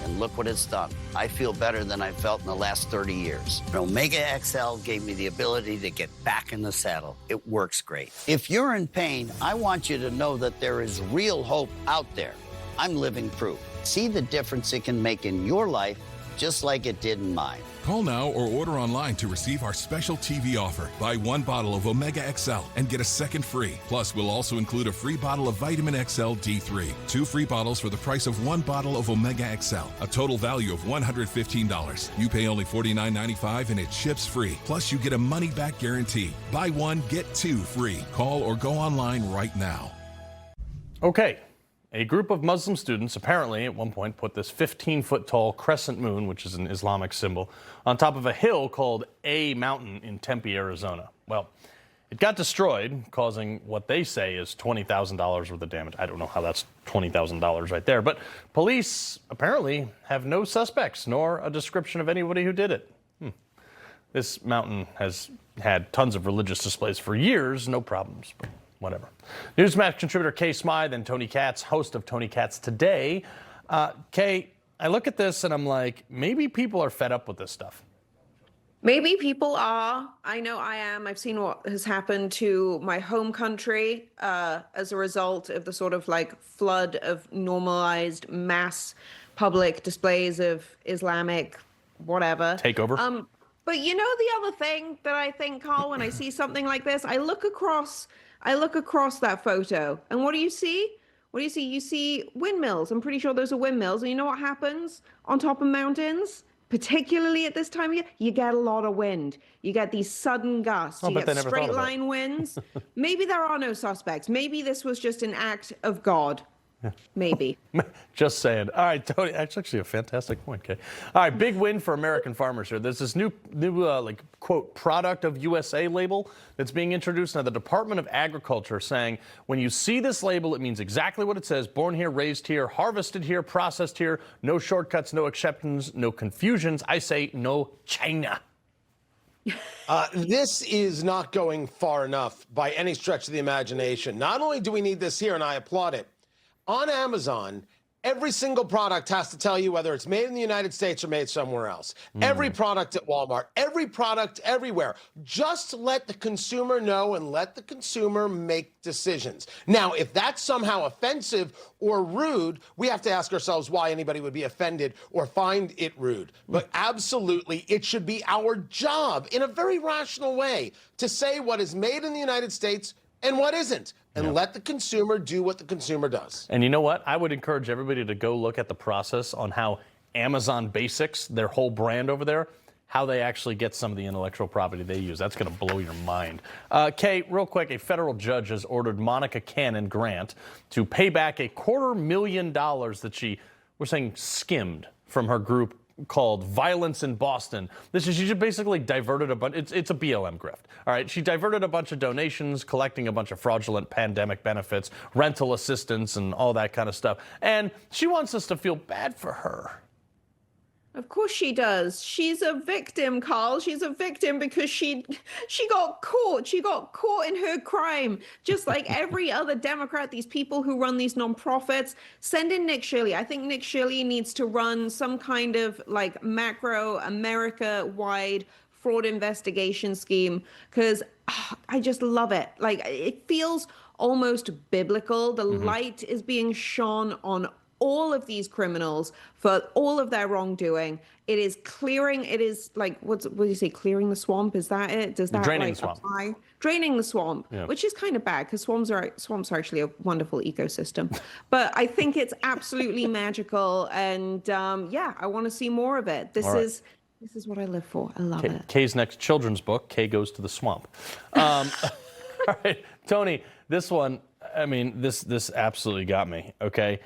And look what it's done. I feel better than I felt in the last 30 years. Omega XL gave me the ability to get back in the saddle. It works great. If you're in pain, I want you to know that there is real hope out there. I'm living proof. See the difference it can make in your life, just like it did in mine. Call now or order online to receive our special TV offer. Buy one bottle of Omega XL and get a second free. Plus, we'll also include a free bottle of Vitamin XL D3. 2 free bottles for the price of 1 bottle of Omega XL. A total value of $115. You pay only $49.95 and it ships free. Plus, you get a money-back guarantee. Buy one, get 2 free. Call or go online right now. Okay. A group of Muslim students apparently at one point put this 15-foot tall crescent moon, which is an Islamic symbol, on top of a hill called A Mountain in Tempe, Arizona. Well, it got destroyed, causing what they say is $20,000 worth of damage. I don't know how that's $20,000 right there, but police apparently have no suspects nor a description of anybody who did it. This mountain has had tons of religious displays for years, no problems. But whatever. Newsmax contributor Kay Smythe and Tony Katz, host of Tony Katz Today. Kay, I look at this and I'm like, maybe people are fed up with this stuff. Maybe people are. I know I am. I've seen what has happened to my home country as a result of the sort of like flood of normalized mass public displays of Islamic whatever. Takeover. But you know the other thing that I think, Carl, when I see something like this, I look across that photo, and what do you see? What do you see? You see windmills. I'm pretty sure those are windmills. And you know what happens on top of mountains? Particularly at this time of year, you get a lot of wind. You get these sudden gusts. You get straight line winds. Maybe there are no suspects. Maybe this was just an act of God. Maybe. Just saying. All right, Tony, that's actually a fantastic point, Kay. All right, big win for American farmers here. There's this new like, quote, product of USA label that's being introduced. Now, the Department of Agriculture saying when you see this label, it means exactly what it says. Born here, raised here, harvested here, processed here. No shortcuts, no exceptions, no confusions. I say no China. This is not going far enough by any stretch of the imagination. Not only do we need this here, and I applaud it, on Amazon, every single product has to tell you whether it's made in the United States or made somewhere else. Every product at Walmart, every product everywhere. Just let the consumer know and let the consumer make decisions. Now, if that's somehow offensive or rude, we have to ask ourselves why anybody would be offended or find it rude. But absolutely, it should be our job in a very rational way to say what is made in the United States and what isn't, and let the consumer do what the consumer does. And you know what? I would encourage everybody to go look at the process on how Amazon Basics, their whole brand over there, how they actually get some of the intellectual property they use. That's going to blow your mind. Kay, real quick, a federal judge has ordered Monica Cannon Grant to pay back $250,000 that she, we're saying, skimmed from her group called Violence in Boston. She just basically diverted a bunch, it's a BLM grift. All right, she diverted a bunch of donations, collecting a bunch of fraudulent pandemic benefits, rental assistance, and all that kind of stuff. And she wants us to feel bad for her. Of course she does. She's a victim, Carl. She's a victim because she got caught. She got caught in her crime, just like every other Democrat. These people who run these nonprofits. Send in Nick Shirley. I think Nick Shirley needs to run some kind of like macro America-wide fraud investigation scheme because I just love it. Like it feels almost biblical. The light is being shone on all of these criminals for all of their wrongdoing. It is clearing. It is like, what do you say? Clearing the swamp. Is that it? Does that draining like the swamp. apply? Draining the swamp, which is kind of bad because swamps are actually a wonderful ecosystem. But I think it's absolutely magical. And yeah, I want to see more of it. This is what I live for. I love it. Kay's next children's book, Kay Goes to the Swamp. All right, Tony, this one, I mean, this absolutely got me, okay?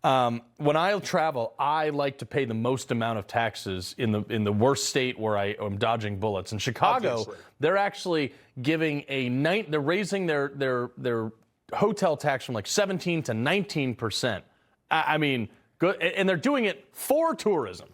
When I travel, I like to pay the most amount of taxes in the worst state where I am dodging bullets. In Chicago, Obviously. they're actually giving they're raising their hotel tax from like 17 to 19%. I mean, good, and they're doing it for tourism.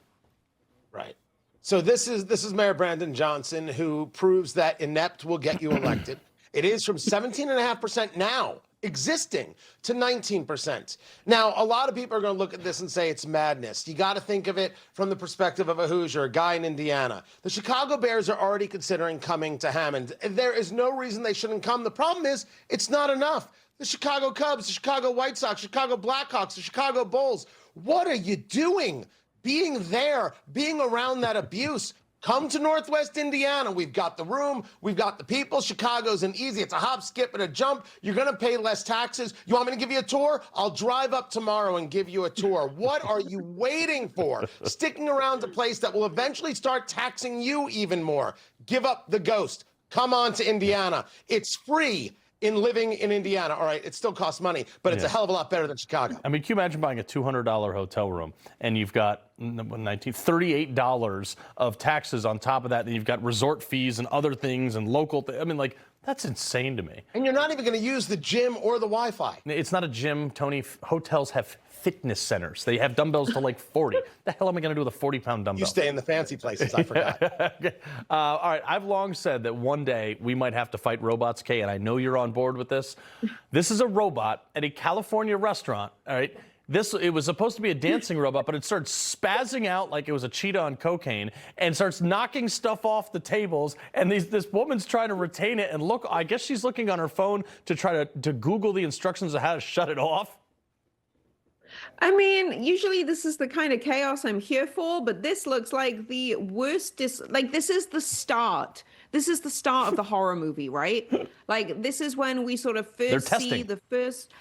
Right. So this is Mayor Brandon Johnson, who proves that inept will get you elected. It is from 17.5% now, existing, to 19%. Now, a lot of people are going to look at this and say it's madness. You got to think of it from the perspective of a Hoosier, a guy in Indiana. The Chicago Bears are already considering coming to Hammond. There is no reason they shouldn't come. The problem is it's not enough. The Chicago Cubs, the Chicago White Sox, Chicago Blackhawks, the Chicago Bulls. What are you doing? Being there, being around that abuse. Come to Northwest Indiana. We've got the room. We've got the people. Chicago's an easy. It's a hop, skip, and a jump. You're going to pay less taxes. You want me to give you a tour? I'll drive up tomorrow and give you a tour. What are you waiting for? Sticking around a place that will eventually start taxing you even more. Give up the ghost. Come on to Indiana. It's free in living in Indiana. All right, it still costs money, but it's a hell of a lot better than Chicago. I mean, can you imagine buying a $200 hotel room and you've got $38 of taxes on top of that, and you've got resort fees and other things and local I mean, like, that's insane to me. And you're not even going to use the gym or the Wi-Fi. It's not a gym, Tony. Hotels have fitness centers. They have dumbbells to like 40. The hell am I going to do with a 40-pound dumbbell? You stay in the fancy places, I forgot. All right, I've long said that one day we might have to fight robots, Kay, and I know you're on board with this. This is a robot at a California restaurant, all right? It was supposed to be a dancing robot, but it started spazzing out like it was a cheetah on cocaine and starts knocking stuff off the tables. And this woman's trying to retain it. And look, I guess she's looking on her phone to try to Google the instructions of how to shut it off. I mean, usually this is the kind of chaos I'm here for, but this looks like the worst. This is the start. This is the start of the horror movie, right? Like, this is when we sort of first see the first,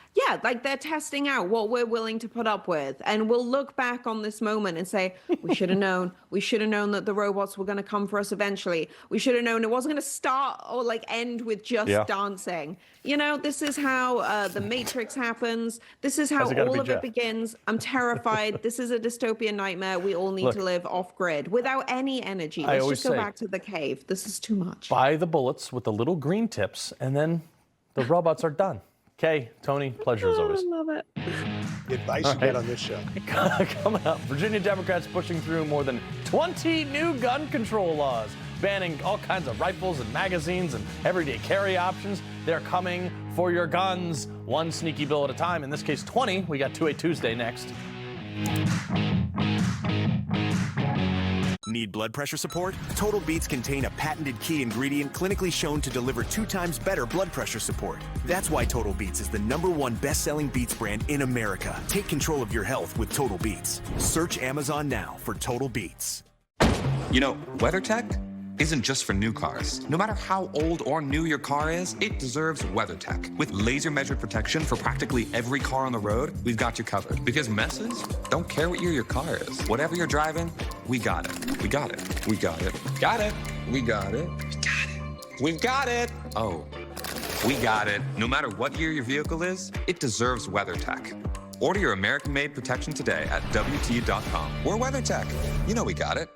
like they're testing out what we're willing to put up with. And we'll look back on this moment and say, we should have known. We should have known that the robots were going to come for us eventually. We should have known it wasn't going to start or like end with just dancing. this is how the Matrix happens. This is how How's it gotta all be of Jeff? it begins. I'm terrified. This is a dystopian nightmare. We all need to live off grid without any energy. I Let's always just go say- back to the cave. This is too much. Buy the bullets with the little green tips, and then the robots are done. Okay, Tony, pleasure as always. I love it. The advice All you get right. on this show. Coming up, Virginia Democrats pushing through more than 20 new gun control laws, banning all kinds of rifles and magazines and everyday carry options. They're coming for your guns, one sneaky bill at a time. In this case, 20. We got 2A Tuesday next. Need blood pressure support? Total Beets contain a patented key ingredient clinically shown to deliver 2 times better blood pressure support. That's why Total Beets is the #1 best-selling beets brand in America. Take control of your health with Total Beets. Search Amazon now for Total Beets. You know, WeatherTech isn't just for new cars. No matter how old or new your car is, it deserves WeatherTech. With laser-measured protection for practically every car on the road, we've got you covered. Because messes don't care what year your car is. Whatever you're driving, we got it. We got it. We got it. Got it. We got it. We got it. We've got it. Oh, we got it. No matter what year your vehicle is, it deserves WeatherTech. Order your American-made protection today at WT.com. We're WeatherTech. You know we got it.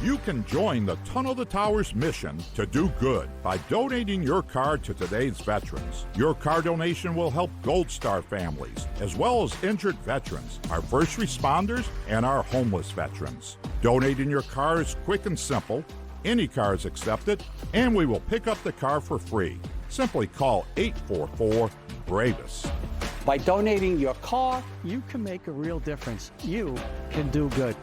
You can join the Tunnel to Towers mission to do good by donating your car to today's veterans. Your car donation will help Gold Star families, as well as injured veterans, our first responders, and our homeless veterans. Donating your car is quick and simple. Any car is accepted, and we will pick up the car for free. Simply call 844-BRAVES. By donating your car, you can make a real difference. You can do good.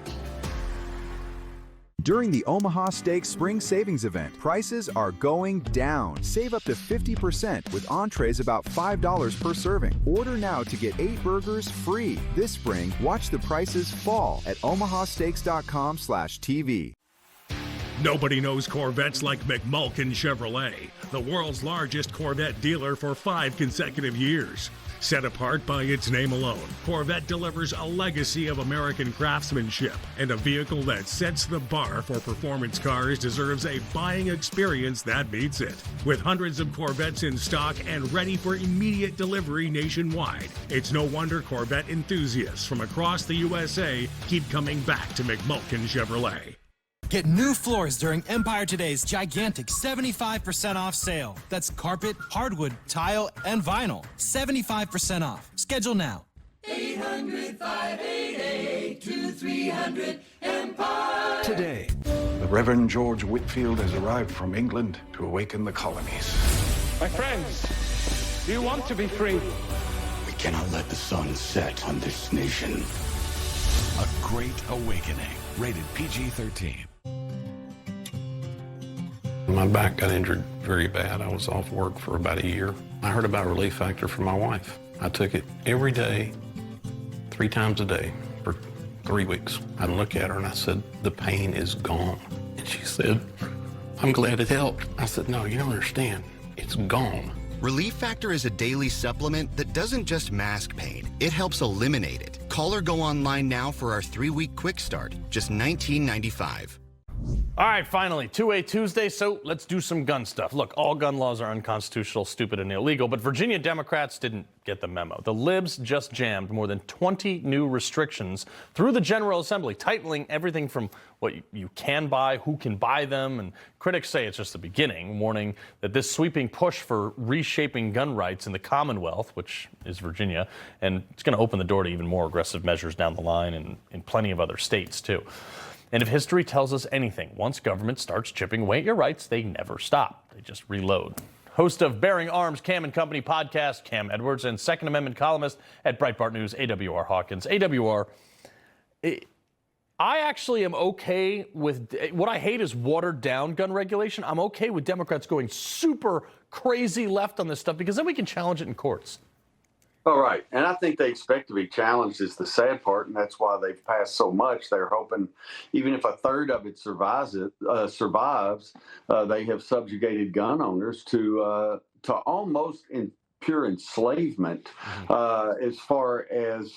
During the Omaha Steak Spring Savings Event, prices are going down. Save up to 50% with entrees about $5 per serving. Order now to get 8 burgers free. This spring, watch the prices fall at omahasteaks.com/TV. Nobody knows Corvettes like McMulkin Chevrolet, the world's largest Corvette dealer for 5 consecutive years. Set apart by its name alone, Corvette delivers a legacy of American craftsmanship, and a vehicle that sets the bar for performance cars deserves a buying experience that beats it. With hundreds of Corvettes in stock and ready for immediate delivery nationwide, it's no wonder Corvette enthusiasts from across the USA keep coming back to McMulkin Chevrolet. Get new floors during Empire Today's gigantic 75% off sale. That's carpet, hardwood, tile, and vinyl. 75% off. Schedule now. 800-588-2300 Empire. Today, the Reverend George Whitfield has arrived from England to awaken the colonies. My friends, do you want to be free? We cannot let the sun set on this nation. A Great Awakening. Rated PG-13. My back got injured very bad. I was off work for about a year. I heard about Relief Factor from my wife. I took it every day, 3 times a day for 3 weeks. I'd look at her and I said, the pain is gone. And she said, I'm glad it helped. I said, no, you don't understand. It's gone. Relief Factor is a daily supplement that doesn't just mask pain, it helps eliminate it. Call or go online now for our 3-week quick start, just $19.95. All right, finally, 2A Tuesday, so let's do some gun stuff. Look, all gun laws are unconstitutional, stupid, and illegal, but Virginia Democrats didn't get the memo. The libs just jammed more than 20 new restrictions through the General Assembly, tightening everything from what you can buy, who can buy them, and critics say it's just the beginning, warning that this sweeping push for reshaping gun rights in the Commonwealth, which is Virginia, and it's going to open the door to even more aggressive measures down the line and in plenty of other states, too. And if history tells us anything, once government starts chipping away at your rights, they never stop. They just reload. Host of Bearing Arms Cam & Company podcast, Cam Edwards, and Second Amendment columnist at Breitbart News, AWR Hawkins. AWR, I actually am okay with, what I hate is watered down gun regulation. I'm okay with Democrats going super crazy left on this stuff because then we can challenge it in courts. All right. And I think they expect to be challenged is the sad part. And that's why they've passed so much. They're hoping even if a third of it survives, they have subjugated gun owners to almost pure enslavement as far as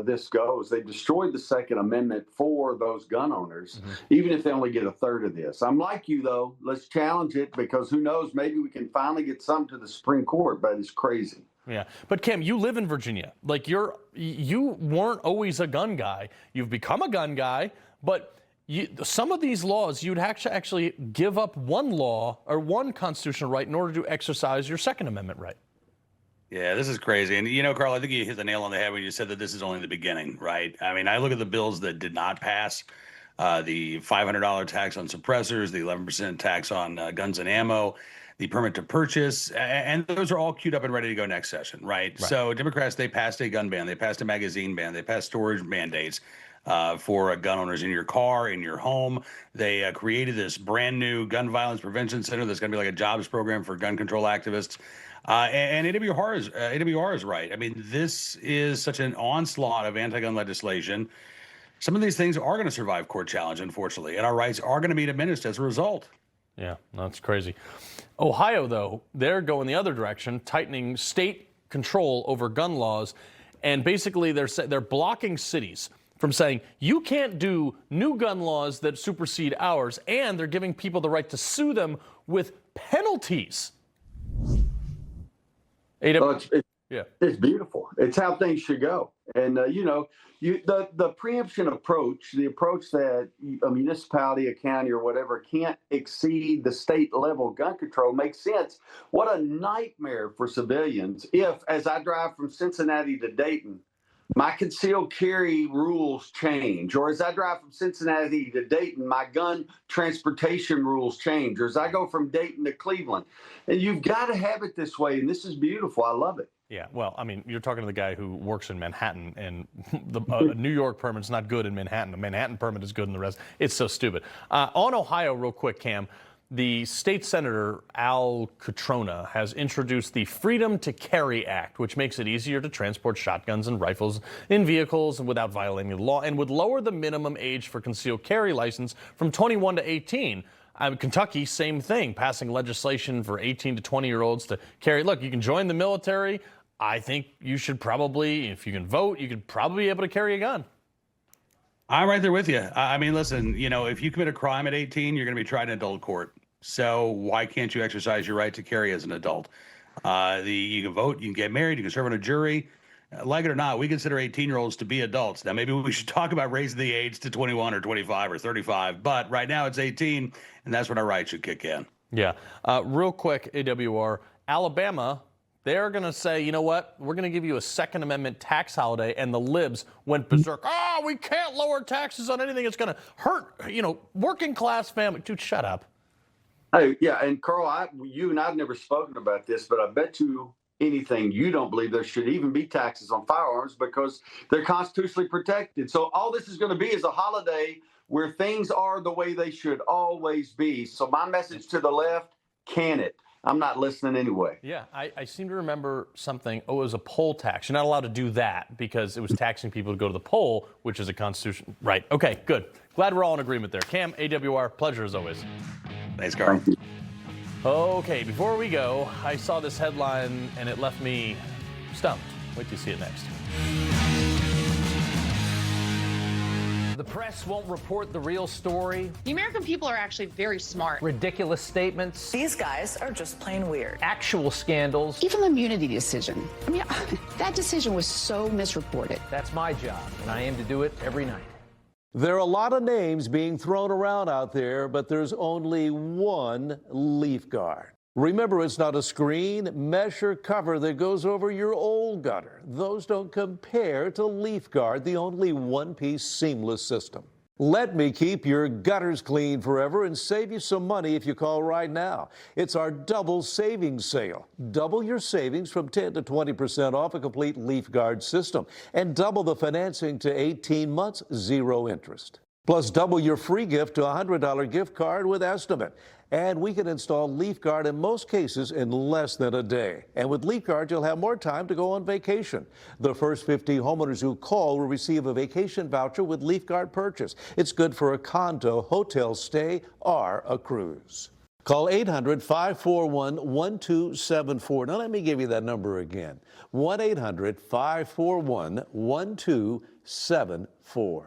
this goes. They destroyed the Second Amendment for those gun owners, even if they only get a third of this. I'm like you, though. Let's challenge it, because who knows, maybe we can finally get something to the Supreme Court, but it's crazy. Yeah, but Kim, you live in Virginia. Like, you weren't always a gun guy. You've become a gun guy, but some of these laws, you'd actually give up one law or one constitutional right in order to exercise your Second Amendment right. Yeah, this is crazy. And, you know, Carl, I think you hit the nail on the head when you said that this is only the beginning, right? I mean, I look at the bills that did not pass, the $500 tax on suppressors, the 11% tax on guns and ammo, the permit to purchase, and those are all queued up and ready to go next session, right? So Democrats, they passed a gun ban, they passed a magazine ban, they passed storage mandates for gun owners in your car, in your home. They created this brand new gun violence prevention center that's going to be like a jobs program for gun control activists. And AWR is right. I mean, this is such an onslaught of anti-gun legislation. Some of these things are going to survive court challenge, unfortunately, and our rights are going to be diminished as a result. Yeah, that's crazy. Ohio, though, they're going the other direction, tightening state control over gun laws, and basically they're blocking cities from saying you can't do new gun laws that supersede ours, and they're giving people the right to sue them with penalties. It's beautiful. It's how things should go. And, the preemption approach, the approach that a municipality, a county, or whatever can't exceed the state level gun control makes sense. What a nightmare for civilians if, as I drive from Cincinnati to Dayton, my concealed carry rules change, or as I drive from Cincinnati to Dayton, my gun transportation rules change, or as I go from Dayton to Cleveland. And you've got to have it this way, and this is beautiful. I love it. Yeah, well, I mean, you're talking to the guy who works in Manhattan, and the New York permit's not good in Manhattan. The Manhattan permit is good in the rest. It's so stupid. On Ohio, real quick, Cam, the state senator, Al Cutrona, has introduced the Freedom to Carry Act, which makes it easier to transport shotguns and rifles in vehicles and without violating the law, and would lower the minimum age for concealed carry license from 21 to 18. Kentucky, same thing, passing legislation for 18 to 20-year-olds to carry. Look, you can join the military. I think you should probably, if you can vote, you could probably be able to carry a gun. I'm right there with you. I mean, listen, if you commit a crime at 18, you're going to be tried in adult court. So why can't you exercise your right to carry as an adult? You can vote, you can get married, you can serve on a jury. Like it or not, we consider 18-year-olds to be adults. Now, maybe we should talk about raising the age to 21 or 25 or 35, but right now it's 18, and that's when our rights should kick in. Yeah. Real quick, AWR, Alabama, they're going to say, you know what, we're going to give you a Second Amendment tax holiday, and the libs went berserk. Oh, we can't lower taxes on anything. It's going to hurt, working class family. Dude, shut up. Hey, yeah, and Carl, you and I've never spoken about this, but I bet you anything you don't believe there should even be taxes on firearms because they're constitutionally protected. So all this is going to be is a holiday where things are the way they should always be. So my message to the left, can it? I'm not listening anyway. Yeah, I seem to remember something. Oh, it was a poll tax. You're not allowed to do that because it was taxing people to go to the poll, which is a constitution. Right. Okay, good. Glad we're all in agreement there. Cam, AWR, pleasure as always. Thanks, Carl. Thank you. Okay, before we go, I saw this headline and it left me stumped. Wait till you see it next. The press won't report the real story. The American people are actually very smart. Ridiculous statements. These guys are just plain weird. Actual scandals. Even the immunity decision. I mean, that decision was so misreported. That's my job, and I aim to do it every night. There are a lot of names being thrown around out there, but there's only one Leaf Guard. Remember, it's not a screen, mesh, or cover that goes over your old gutter. Those don't compare to Leaf Guard, the only one-piece seamless system. Let me keep your gutters clean forever and save you some money if you call right now. It's our double savings sale. Double your savings from 10 to 20% off a complete Leaf Guard system and double the financing to 18 months, zero interest. Plus, double your free gift to a $100 gift card with estimate. And we can install Leaf Guard in most cases in less than a day. And with Leaf Guard, you'll have more time to go on vacation. The first 50 homeowners who call will receive a vacation voucher with Leaf Guard purchase. It's good for a condo, hotel stay, or a cruise. Call 800-541-1274. Now, let me give you that number again. 1-800-541-1274.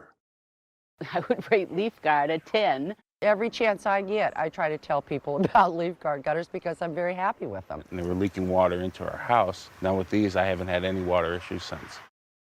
I would rate Leaf Guard a 10. Every chance I get, I try to tell people about Leaf Guard gutters because I'm very happy with them. And they were leaking water into our house. Now with these, I haven't had any water issues since.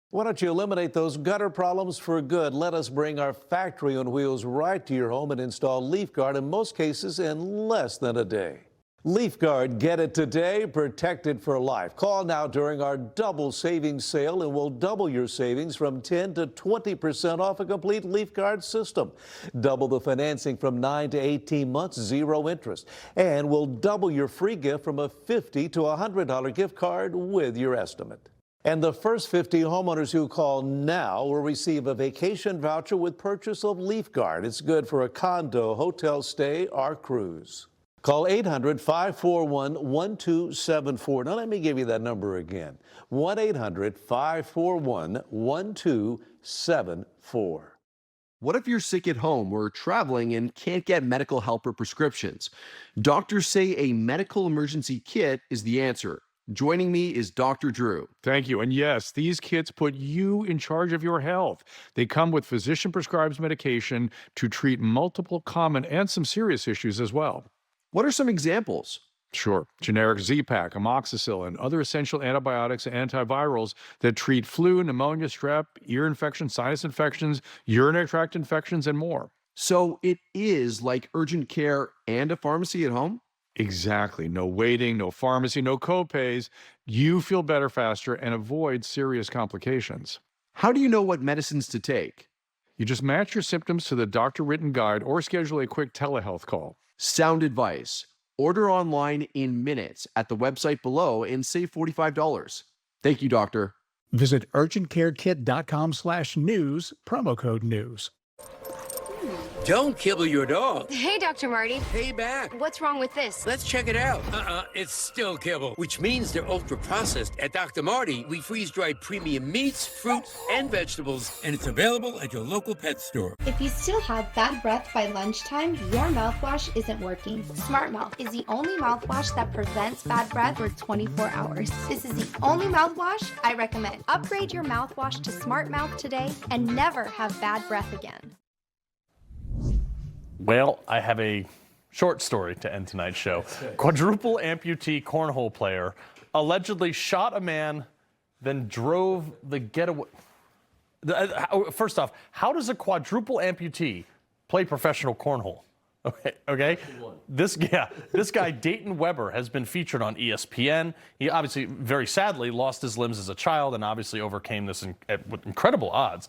Why don't you eliminate those gutter problems for good? Let us bring our factory on wheels right to your home and install Leaf Guard, in most cases in less than a day. Leaf Guard, get it today, protect it for life. Call now during our double savings sale and we'll double your savings from 10 to 20% off a complete Leaf Guard system. Double the financing from 9 to 18 months, 0 interest. And we'll double your free gift from a $50 to $100 gift card with your estimate. And the first 50 homeowners who call now will receive a vacation voucher with purchase of Leaf Guard. It's good for a condo, hotel stay, or cruise. Call 800-541-1274. Now, let me give you that number again. 1-800-541-1274. What if you're sick at home or traveling and can't get medical help or prescriptions? Doctors say a medical emergency kit is the answer. Joining me is Dr. Drew. Thank you. And yes, these kits put you in charge of your health. They come with physician-prescribed medication to treat multiple common and some serious issues as well. What are some examples? Sure. Generic Z-Pak, amoxicillin, other essential antibiotics and antivirals that treat flu, pneumonia, strep, ear infections, sinus infections, urinary tract infections, and more. So it is like urgent care and a pharmacy at home? Exactly. No waiting, no pharmacy, no co-pays. You feel better faster and avoid serious complications. How do you know what medicines to take? You just match your symptoms to the doctor-written guide or schedule a quick telehealth call. Sound advice. Order online in minutes at the website below and save $45. Thank you, doctor. Visit urgentcarekit.com/news, promo code news. Don't kibble your dog. Hey, Dr. Marty. Hey, back. What's wrong with this? Let's check it out. It's still kibble, which means they're ultra-processed. At Dr. Marty, we freeze-dry premium meats, fruits, and vegetables, and it's available at your local pet store. If you still have bad breath by lunchtime, your mouthwash isn't working. Smart Mouth is the only mouthwash that prevents bad breath for 24 hours. This is the only mouthwash I recommend. Upgrade your mouthwash to Smart Mouth today and never have bad breath again. Well, I have a short story to end tonight's show. Quadruple amputee cornhole player allegedly shot a man, then drove the getaway. First off, how does a quadruple amputee play professional cornhole? Okay. This guy, Dayton Weber, has been featured on ESPN. He obviously, very sadly, lost his limbs as a child and obviously overcame this with incredible odds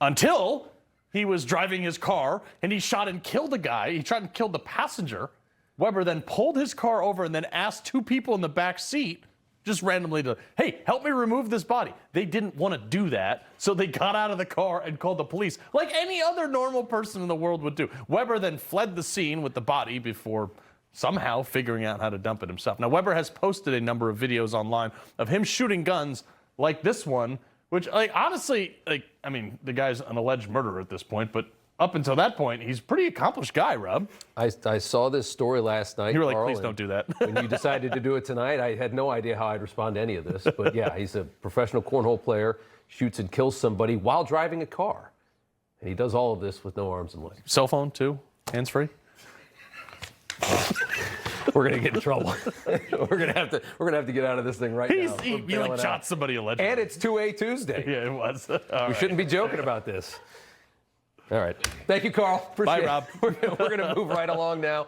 until he was driving his car and he shot and killed a guy. He tried and killed the passenger. Weber then pulled his car over and then asked two people in the back seat just randomly to, hey, help me remove this body. They didn't want to do that, so they got out of the car and called the police like any other normal person in the world would do. Weber then fled the scene with the body before somehow figuring out how to dump it himself. Now, Weber has posted a number of videos online of him shooting guns like this one, which, honestly, the guy's an alleged murderer at this point, but up until that point, he's a pretty accomplished guy, Rob. I saw this story last night, You were like, Carl, please don't do that. When you decided to do it tonight, I had no idea how I'd respond to any of this. But yeah, he's a professional cornhole player, shoots and kills somebody while driving a car. And he does all of this with no arms and legs. Cell phone, too? Hands-free? We're gonna get in trouble. we're gonna have to get out of this thing right now. He shot somebody allegedly. And it's 2A Tuesday. Yeah, it was. We shouldn't be joking about this. All right. Thank you, Carl. Appreciate Bye, Rob. We're gonna move right along now.